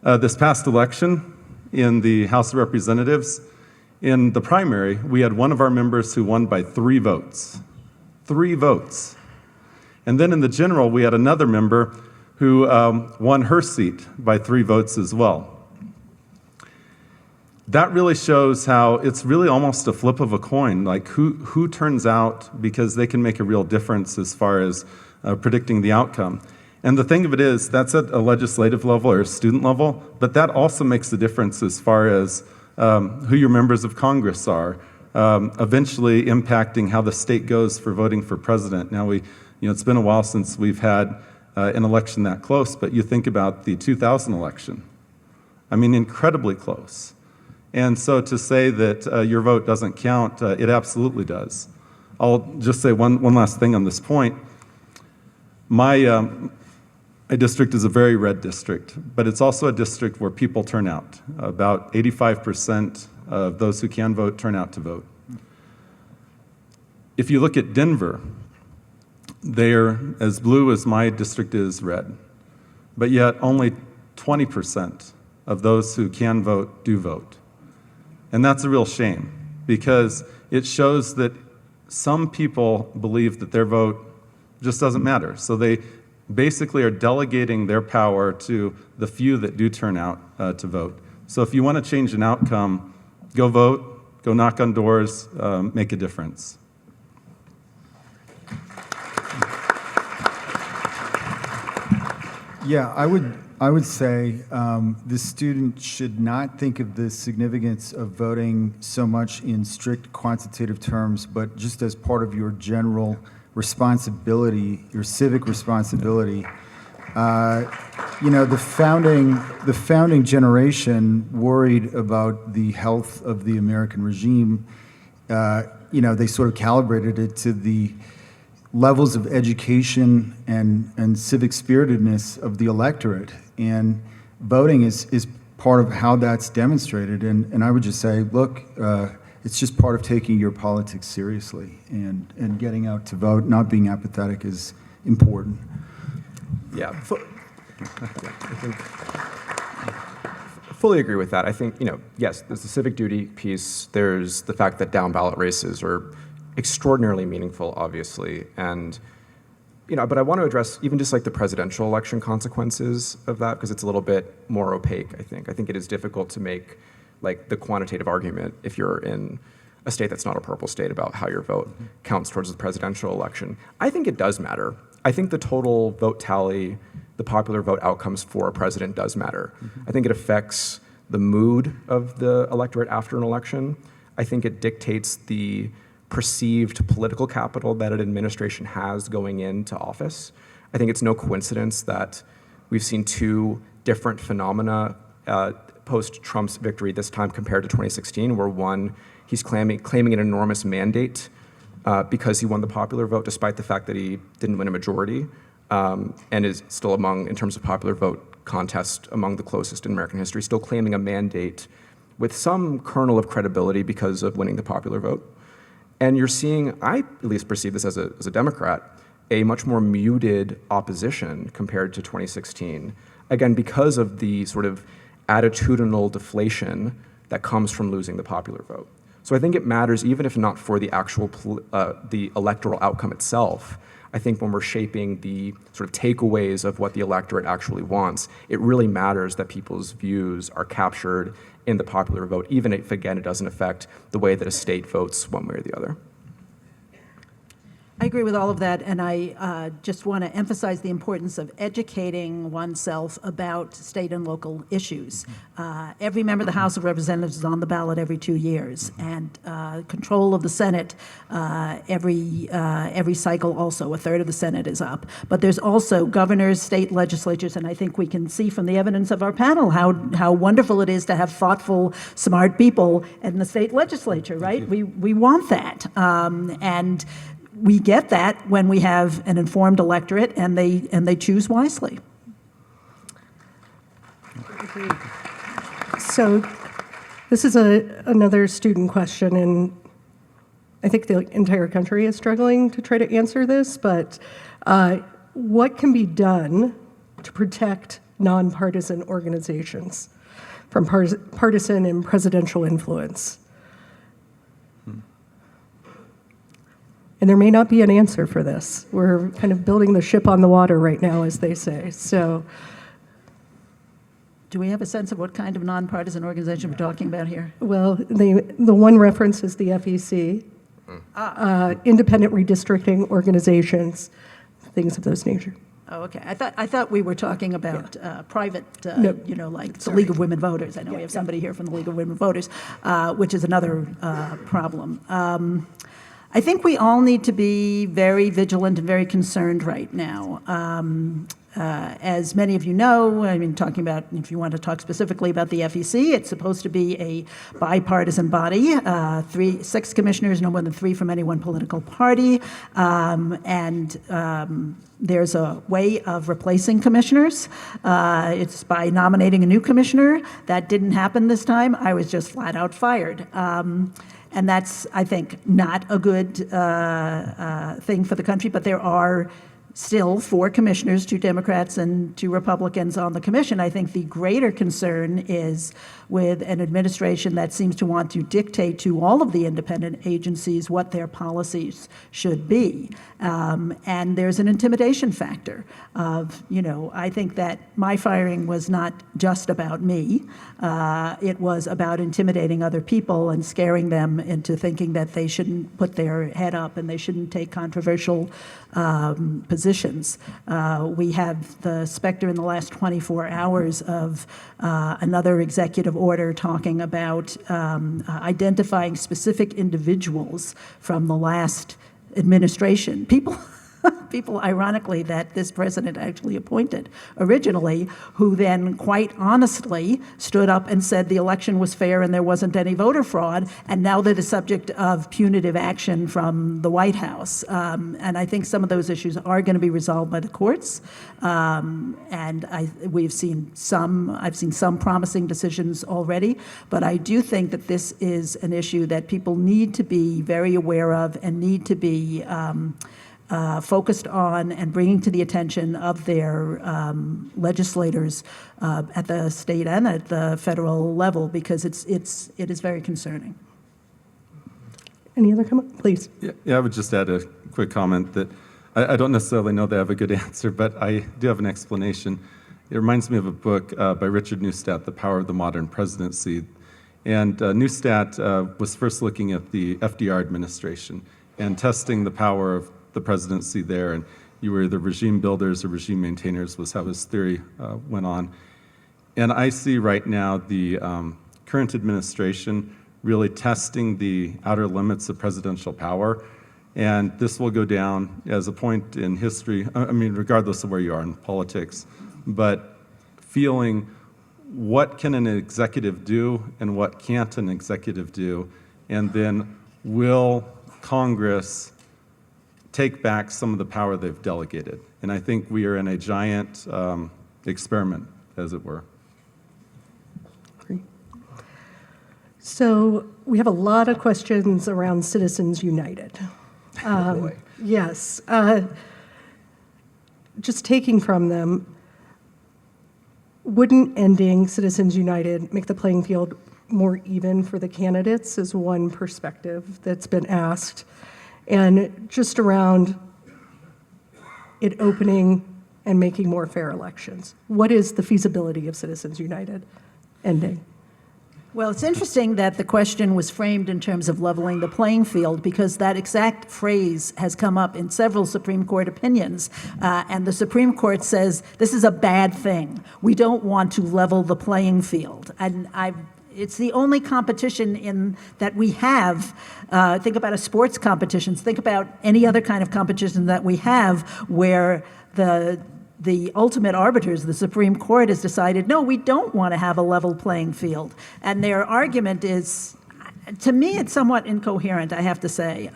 This past election in the House of Representatives, in the primary, we had one of our members who won by 3 votes. 3 votes. And then in the general, we had another member who won her seat by 3 votes as well. That really shows how it's really almost a flip of a coin, like who turns out, because they can make a real difference as far as predicting the outcome. And the thing of it is, that's at a legislative level or a student level, but that also makes a difference as far as who your members of Congress are, eventually impacting how the state goes for voting for president. Now, it's been a while since we've had an election that close, but you think about the 2000 election. I mean, incredibly close. And so to say that your vote doesn't count, it absolutely does. I'll just say one last thing on this point. My district is a very red district, but it's also a district where people turn out. About 85% of those who can vote turn out to vote. If you look at Denver, they're as blue as my district is red, but yet only 20% of those who can vote do vote. And that's a real shame, because it shows that some people believe that their vote just doesn't matter. So they basically are delegating their power to the few that do turn out to vote. So if you want to change an outcome, go vote, go knock on doors, make a difference. Yeah, I would say the student should not think of the significance of voting so much in strict quantitative terms, but just as part of your general responsibility, your civic responsibility. The founding generation worried about the health of the American regime. They sort of calibrated it to the levels of education and civic spiritedness of the electorate, and voting is part of how that's demonstrated. And I would just say, look, it's just part of taking your politics seriously, and getting out to vote, not being apathetic is important. Yeah, I think fully agree with that. I think, yes, there's the civic duty piece. There's the fact that down ballot races are extraordinarily meaningful, obviously, and but I want to address even just like the presidential election consequences of that, because it's a little bit more opaque. I think it is difficult to make like the quantitative argument if you're in a state that's not a purple state about how your vote counts towards the presidential election. I think it does matter. I think the total vote tally, the popular vote outcomes for a president does matter. I think it affects the mood of the electorate after an election. I think it dictates the perceived political capital that an administration has going into office. I think it's no coincidence that we've seen two different phenomena post-Trump's victory this time compared to 2016, where one, he's claiming an enormous mandate because he won the popular vote despite the fact that he didn't win a majority, and is still in terms of popular vote contest, among the closest in American history, still claiming a mandate with some kernel of credibility because of winning the popular vote. And you're seeing, I at least perceive this as a Democrat, a much more muted opposition compared to 2016, again, because of the sort of attitudinal deflation that comes from losing the popular vote. So I think it matters, even if not for the actual the electoral outcome itself. I think when we're shaping the sort of takeaways of what the electorate actually wants, it really matters that people's views are captured in the popular vote, even if, again, it doesn't affect the way that a state votes one way or the other. I agree with all of that, and I just want to emphasize the importance of educating oneself about state and local issues. Every member of the House of Representatives is on the ballot every 2 years, and control of the Senate every cycle also. A third of the Senate is up. But there's also governors, state legislatures, and I think we can see from the evidence of our panel how wonderful it is to have thoughtful, smart people in the state legislature, right? We want that. And we get that when we have an informed electorate and they choose wisely. So this is another student question, and I think the entire country is struggling to try to answer this, but what can be done to protect nonpartisan organizations from partisan and presidential influence? And there may not be an answer for this. We're kind of building the ship on the water right now, as they say. So, do we have a sense of what kind of nonpartisan organization we're talking about here? well, the one reference is the FEC, independent redistricting organizations, things of those nature. Oh, okay. I thought we were talking about private, No. like the League of Women Voters. I know we have somebody here from the League of Women Voters, which is another problem. I think we all need to be very vigilant and very concerned right now. as many of you know, I mean, talking about, if you want to talk specifically about the FEC, it's supposed to be a bipartisan body, 6 commissioners, no more than 3 from any one political party, there's a way of replacing commissioners. It's by nominating a new commissioner. That didn't happen this time. I was just flat out fired. And that's, I think, not a good thing for the country, but there are still 4 commissioners, 2 Democrats and 2 Republicans on the commission. I think the greater concern is with an administration that seems to want to dictate to all of the independent agencies what their policies should be. And there's an intimidation factor of, I think that my firing was not just about me. It was about intimidating other people and scaring them into thinking that they shouldn't put their head up and they shouldn't take controversial positions. We have the specter in the last 24 hours of another executive order talking about identifying specific individuals from the last administration. People, ironically, that this president actually appointed originally, who then quite honestly stood up and said the election was fair and there wasn't any voter fraud, and now they're the subject of punitive action from the White House. And I think some of those issues are going to be resolved by the courts. I've seen some promising decisions already, but I do think that this is an issue that people need to be very aware of and need to be focused on and bringing to the attention of their legislators at the state and at the federal level, because it is very concerning. Any other comment? Please. Yeah, I would just add a quick comment that I don't necessarily know that I have a good answer, but I do have an explanation. It reminds me of a book by Richard Neustadt, The Power of the Modern Presidency. And Neustadt was first looking at the FDR administration and testing the power of the presidency there, and you were either regime builders or regime maintainers was how his theory went on. And I see right now the current administration really testing the outer limits of presidential power, and this will go down as a point in history, I mean, regardless of where you are in politics, but feeling what can an executive do and what can't an executive do, and then will Congress take back some of the power they've delegated. And I think we are in a giant experiment, as it were. Great. So we have a lot of questions around Citizens United. Yes. Just taking from them, wouldn't ending Citizens United make the playing field more even for the candidates, is one perspective that's been asked. And just around it opening and making more fair elections. What is the feasibility of Citizens United ending? Well, it's interesting that the question was framed in terms of leveling the playing field, because that exact phrase has come up in several Supreme Court opinions. And the Supreme Court says this is a bad thing. We don't want to level the playing field. And it's the only competition that we have. Think about a sports competition. Think about any other kind of competition that we have where the ultimate arbiters, the Supreme Court, has decided, no, we don't want to have a level playing field. And their argument is, to me, it's somewhat incoherent, I have to say.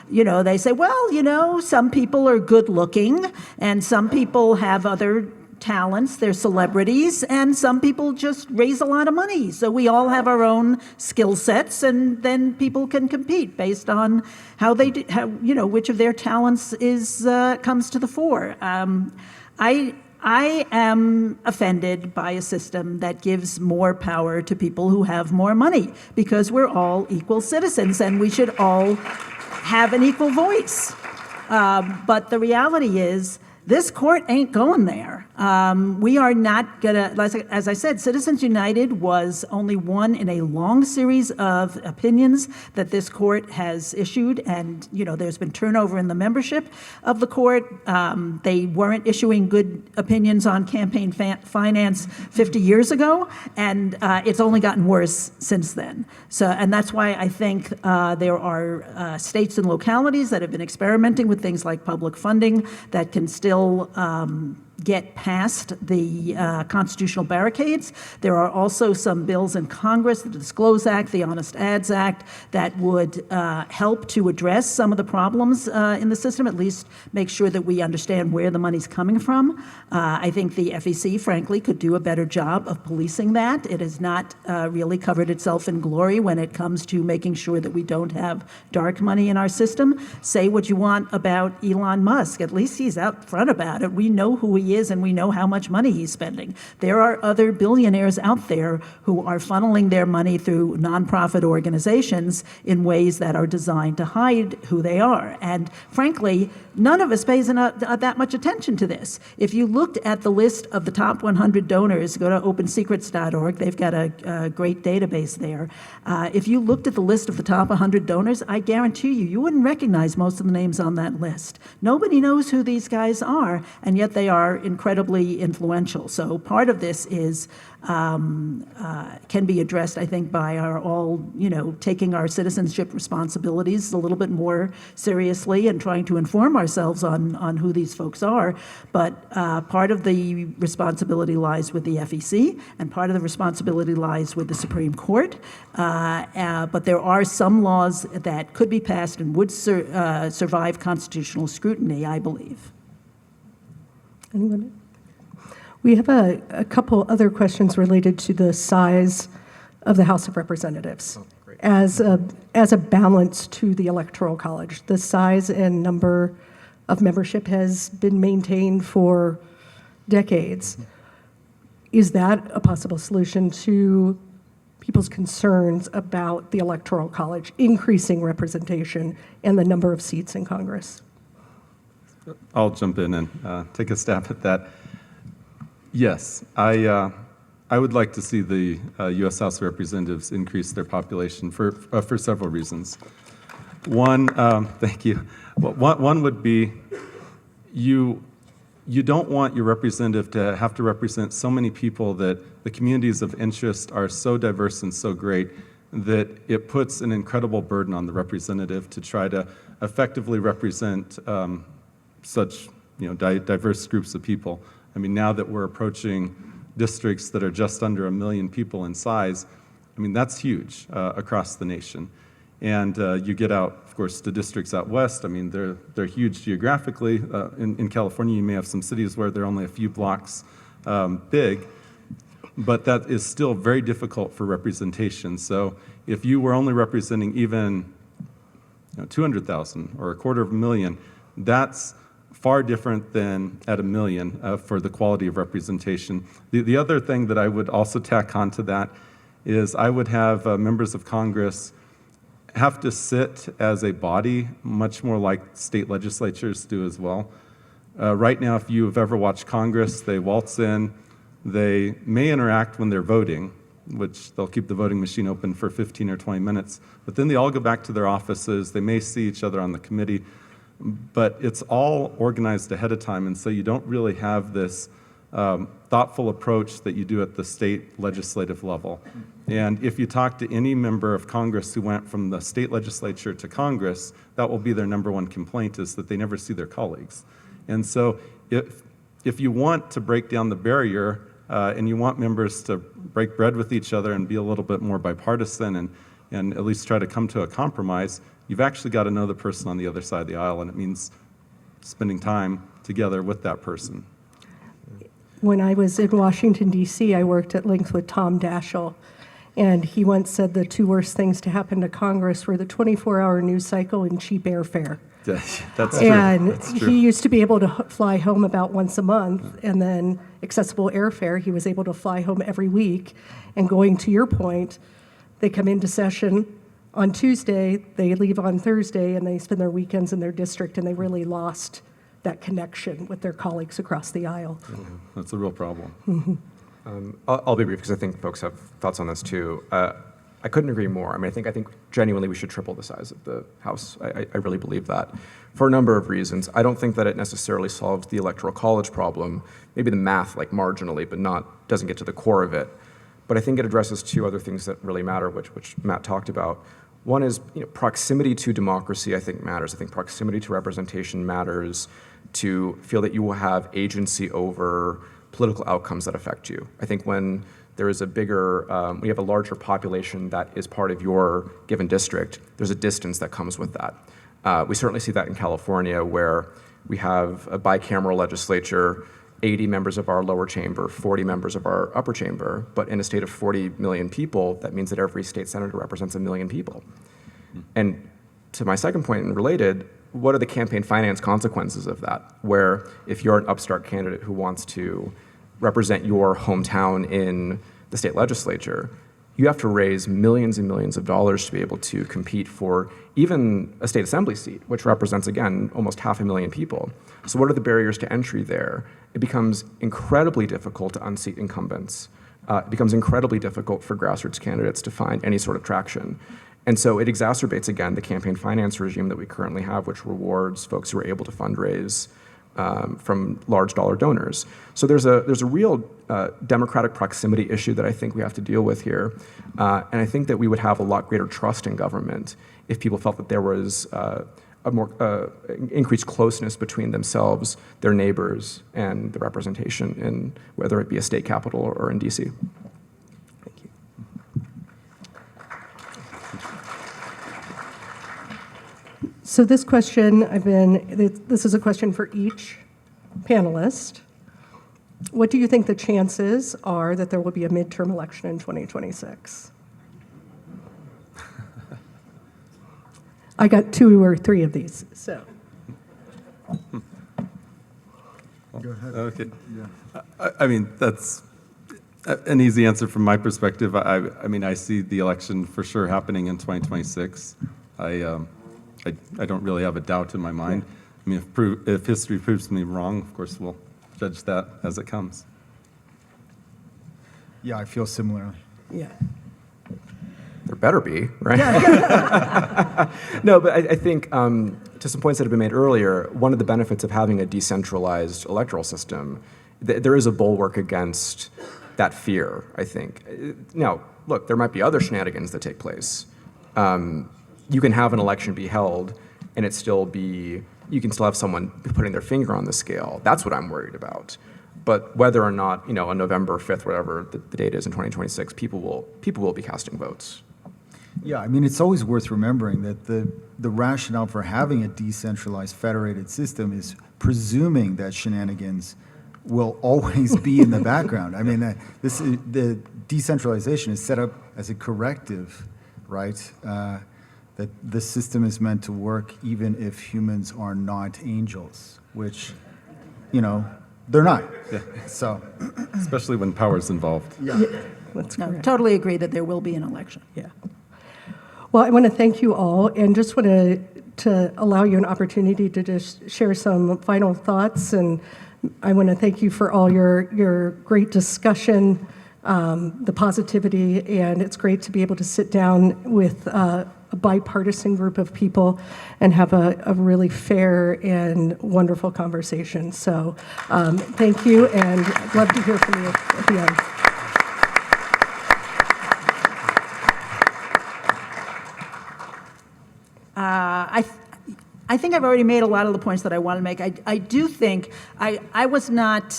They say, well, some people are good looking and some people have other talents, they're celebrities, and some people just raise a lot of money. So we all have our own skill sets, and then people can compete based on how they do, which of their talents comes to the fore. I am offended by a system that gives more power to people who have more money, because we're all equal citizens and we should all have an equal voice. But the reality is, this court ain't going there. We are not gonna, as I said, Citizens United was only one in a long series of opinions that this court has issued, and there's been turnover in the membership of the court. They weren't issuing good opinions on campaign finance 50 years ago, and it's only gotten worse since then. And that's why I think there are states and localities that have been experimenting with things like public funding that can still get past the constitutional barricades. There are also some bills in Congress, the Disclose Act, the Honest Ads Act, that would help to address some of the problems in the system, at least make sure that we understand where the money's coming from. I think the FEC, frankly, could do a better job of policing that. It has not really covered itself in glory when it comes to making sure that we don't have dark money in our system. Say what you want about Elon Musk. At least he's out front about it. We know who he is and we know how much money he's spending. There are other billionaires out there who are funneling their money through nonprofit organizations in ways that are designed to hide who they are. And frankly, none of us pays that much attention to this. If you looked at the list of the top 100 donors, go to opensecrets.org, they've got a great database there. If you looked at the list of the top 100 donors, I guarantee you wouldn't recognize most of the names on that list. Nobody knows who these guys are, and yet they are incredibly influential. So part of this is can be addressed, I think, by our all, taking our citizenship responsibilities a little bit more seriously and trying to inform ourselves on who these folks are. But part of the responsibility lies with the FEC, and part of the responsibility lies with the Supreme Court. But there are some laws that could be passed and would survive constitutional scrutiny, I believe. Anyone? We have a couple other questions related to the size of the House of Representatives. As a balance to the Electoral College. The size and number of membership has been maintained for decades. Is that a possible solution to people's concerns about the Electoral College increasing representation and the number of seats in Congress? I'll jump in and take a stab at that. Yes, I would like to see the U.S. House of Representatives increase their population for several reasons. One, thank you. One would be you don't want your representative to have to represent so many people that the communities of interest are so diverse and so great that it puts an incredible burden on the representative to try to effectively represent such diverse groups of people. I mean, now that we're approaching districts that are just under 1 million people in size, I mean, that's huge across the nation. And you get out, of course, to districts out west. I mean, they're huge geographically. In California, you may have some cities where they're only a few blocks big, but that is still very difficult for representation. So if you were only representing even 200,000 or 250,000, that's far different than at 1 million for the quality of representation. The other thing that I would also tack onto that is I would have members of Congress have to sit as a body, much more like state legislatures do as well. Right now, if you have ever watched Congress, they waltz in, they may interact when they're voting, which they'll keep the voting machine open for 15 or 20 minutes, but then they all go back to their offices, they may see each other on the committee, but it's all organized ahead of time, and so you don't really have this thoughtful approach that you do at the state legislative level. And if you talk to any member of Congress who went from the state legislature to Congress, that will be their number one complaint, is that they never see their colleagues. And so if you want to break down the barrier and you want members to break bread with each other and be a little bit more bipartisan and at least try to come to a compromise, you've actually got to know the person on the other side of the aisle, and it means spending time together with that person. When I was in Washington, D.C., I worked at length with Tom Daschle, and he once said the two worst things to happen to Congress were the 24-hour news cycle and cheap airfare. That's true. And That's true. he used to be able to fly home about once a month, and then accessible airfare, he was able to fly home every week. And going to your point, they come into session on Tuesday, they leave on Thursday, and they spend their weekends in their district, and they really lost that connection with their colleagues across the aisle. That's a real problem. I'll be brief because I think folks have thoughts on this too. I couldn't agree more. I mean, I think genuinely we should triple the size of the House. I really believe that for a number of reasons. I don't think that it necessarily solves the Electoral College problem. Maybe the math, like marginally, but doesn't get to the core of it. But I think it addresses two other things that really matter, which Matt talked about. One is proximity to democracy, I think, matters. I think proximity to representation matters. to feel that you will have agency over political outcomes that affect you. I think when there is a bigger, when you have a larger population that is part of your given district, there's a distance that comes with that. We certainly see that in California, where we have a bicameral legislature, 80 members of our lower chamber, 40 members of our upper chamber, but in a state of 40 million people, that means that every state senator represents 1 million people. And to my second point and related, what are the campaign finance consequences of that? Where if you're an upstart candidate who wants to represent your hometown in the state legislature, you have to raise millions and millions of dollars to be able to compete for even a state assembly seat, which represents, again, almost 500,000 people. So what are the barriers to entry there? It becomes incredibly difficult to unseat incumbents. It becomes incredibly difficult for grassroots candidates to find any sort of traction. And so it exacerbates, again, the campaign finance regime that we currently have, which rewards folks who are able to fundraise from large dollar donors. So there's a real democratic proximity issue that I think we have to deal with here. And I think that we would have a lot greater trust in government if people felt that there was a more increased closeness between themselves, their neighbors, and the representation in whether it be a state capital or in DC. Thank you. So this question, this is a question for each panelist. What do you think the chances are that there will be a midterm election in 2026? I got 2 or 3 of these, so. Go ahead. Okay. Yeah. I mean, that's an easy answer from my perspective. I mean, I see the election for sure happening in 2026. I don't really have a doubt in my mind. I mean, if history proves me wrong, of course, we'll judge that as it comes. Yeah, I feel similarly. Yeah. There better be, right? No, but I think to some points that have been made earlier, one of the benefits of having a decentralized electoral system, there is a bulwark against that fear, I think. Now, look, there might be other shenanigans that take place. You can have an election be held and it still be, you can still have someone putting their finger on the scale. That's what I'm worried about. But whether or not, on November 5th, whatever the date is in 2026, people will be casting votes. Yeah, I mean, it's always worth remembering that the rationale for having a decentralized federated system is presuming that shenanigans will always be in the background. I mean, the decentralization is set up as a corrective, right? That the system is meant to work even if humans are not angels, which, they're not. Yeah. So, Especially when power's involved. Yeah, that's No, correct. totally agree that there will be an election. Yeah. Well, I want to thank you all, and just want to allow you an opportunity to just share some final thoughts. And I want to thank you for all your great discussion, the positivity, and it's great to be able to sit down with a bipartisan group of people and have a really fair and wonderful conversation. So thank you, and I'd love to hear from you at the end. I think I've already made a lot of the points that I want to make. I do think I was not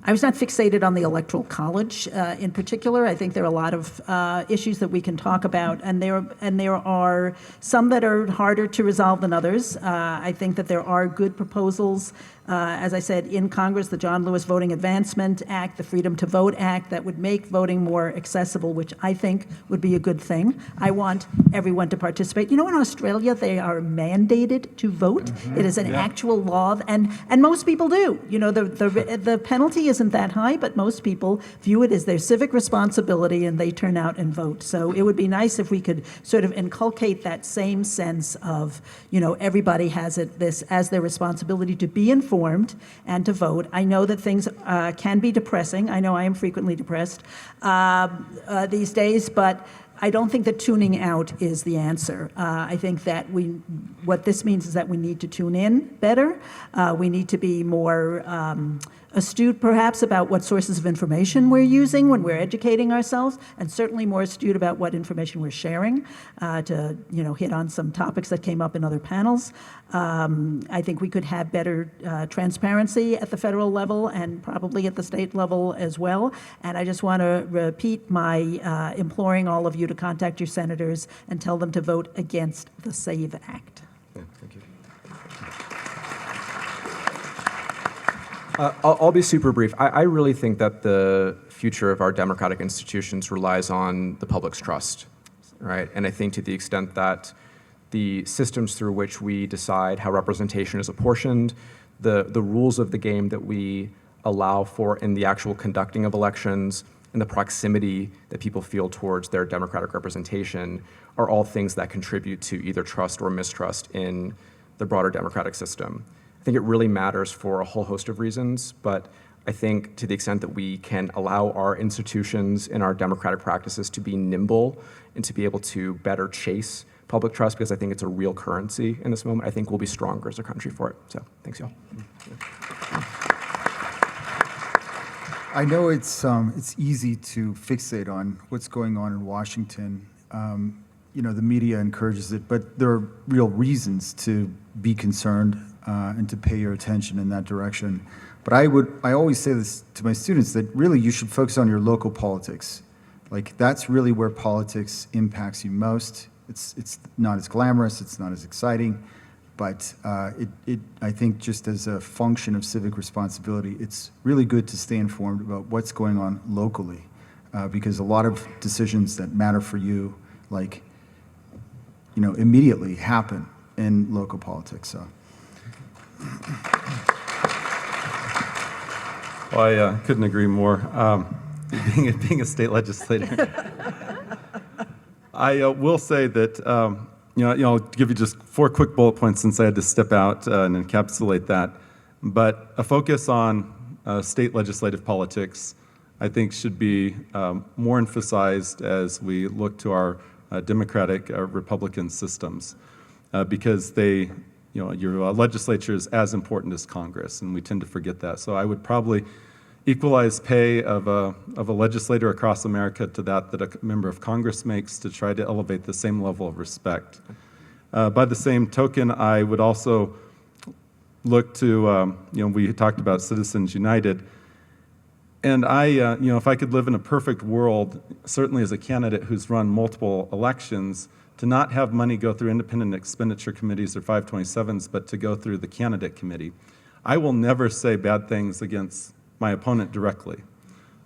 fixated on the Electoral College in particular. I think there are a lot of issues that we can talk about, and there are some that are harder to resolve than others. I think that there are good proposals. As I said, in Congress, the John Lewis Voting Advancement Act, the Freedom to Vote Act, that would make voting more accessible, which I think would be a good thing. I want everyone to participate. In Australia, they are mandated to vote. Mm-hmm. It is an actual law, and most people do. The penalty isn't that high, but most people view it as their civic responsibility, and they turn out and vote. So it would be nice if we could sort of inculcate that same sense of, everybody has this as their responsibility to be informed and to vote. I know that things can be depressing. I know I am frequently depressed these days, but I don't think that tuning out is the answer. I think that what this means is that we need to tune in better. We need to be more astute perhaps about what sources of information we're using when we're educating ourselves, and certainly more astute about what information we're sharing to hit on some topics that came up in other panels. I think we could have better transparency at the federal level and probably at the state level as well. And I just want to repeat my imploring all of you to contact your senators and tell them to vote against the SAVE Act. Yeah, thank you. I'll be super brief. I really think that the future of our democratic institutions relies on the public's trust, right? And I think to the extent that the systems through which we decide how representation is apportioned, the rules of the game that we allow for in the actual conducting of elections, and the proximity that people feel towards their democratic representation are all things that contribute to either trust or mistrust in the broader democratic system. I think it really matters for a whole host of reasons, but I think to the extent that we can allow our institutions and our democratic practices to be nimble and to be able to better chase public trust, because I think it's a real currency in this moment, I think we'll be stronger as a country for it. So thanks, y'all. I know it's easy to fixate on what's going on in Washington. The media encourages it, but there are real reasons to be concerned and to pay your attention in that direction. But I always say this to my students, that really you should focus on your local politics. Like, that's really where politics impacts you most. It's not as glamorous, it's not as exciting, but I think just as a function of civic responsibility, it's really good to stay informed about what's going on locally, because a lot of decisions that matter for you, like, immediately happen in local politics. So. Well, I couldn't agree more. Being a state legislator, I will say that I'll give you just 4 quick bullet points since I had to step out and encapsulate that. But a focus on state legislative politics, I think, should be more emphasized as we look to our democratic Republican systems, because your legislature is as important as Congress, and we tend to forget that. So I would probably equalize pay of a legislator across America to that a member of Congress makes, to try to elevate the same level of respect. By the same token, I would also look to, we talked about Citizens United, and if I could live in a perfect world, certainly as a candidate who's run multiple elections, to not have money go through independent expenditure committees or 527s, but to go through the candidate committee. I will never say bad things against my opponent directly,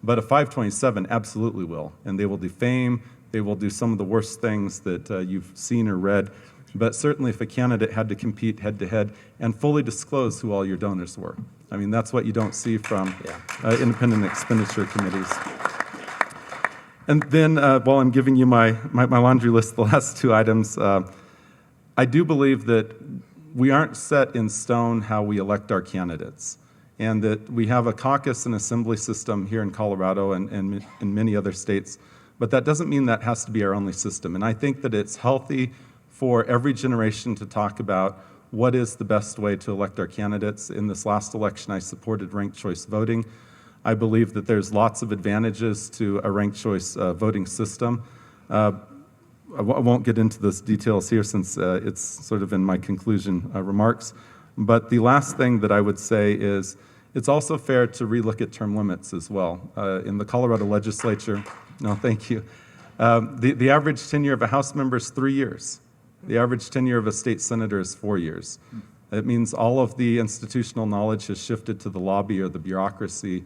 but a 527 absolutely will, and they will defame, they will do some of the worst things that you've seen or read, but certainly if a candidate had to compete head-to-head and fully disclose who all your donors were. I mean, that's what you don't see from independent expenditure committees. And then while I'm giving you my laundry list, the last 2 items, I do believe that we aren't set in stone how we elect our candidates, and that we have a caucus and assembly system here in Colorado and in many other states, but that doesn't mean that has to be our only system. And I think that it's healthy for every generation to talk about what is the best way to elect our candidates. In this last election, I supported ranked choice voting. I believe that there's lots of advantages to a ranked choice voting system. I won't get into the details here since it's sort of in my conclusion remarks. But the last thing that I would say is it's also fair to relook at term limits as well. In the Colorado legislature, no, thank you. The average tenure of a House member is 3 years. The average tenure of a state senator is 4 years. It means all of the institutional knowledge has shifted to the lobby or the bureaucracy,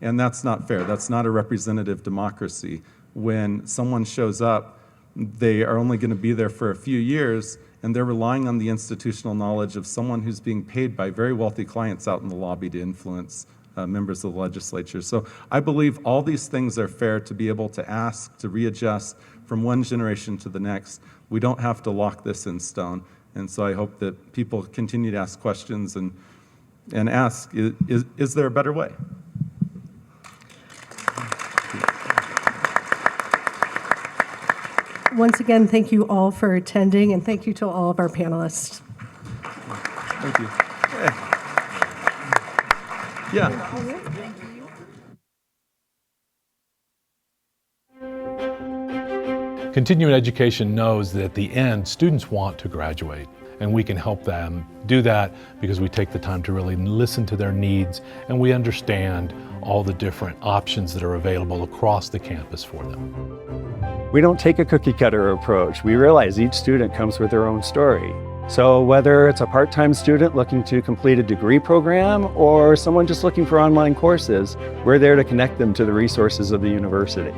and that's not fair. That's not a representative democracy. When someone shows up, they are only going to be there for a few years, and they're relying on the institutional knowledge of someone who's being paid by very wealthy clients out in the lobby to influence members of the legislature. So I believe all these things are fair to be able to ask, to readjust from one generation to the next. We don't have to lock this in stone. And so I hope that people continue to ask questions and ask, is there a better way? Once again, thank you all for attending, and thank you to all of our panelists. Thank you. Yeah. Continuing education knows that at the end, students want to graduate, and we can help them do that because we take the time to really listen to their needs and we understand all the different options that are available across the campus for them. We don't take a cookie cutter approach. We realize each student comes with their own story. So whether it's a part-time student looking to complete a degree program or someone just looking for online courses, we're there to connect them to the resources of the university.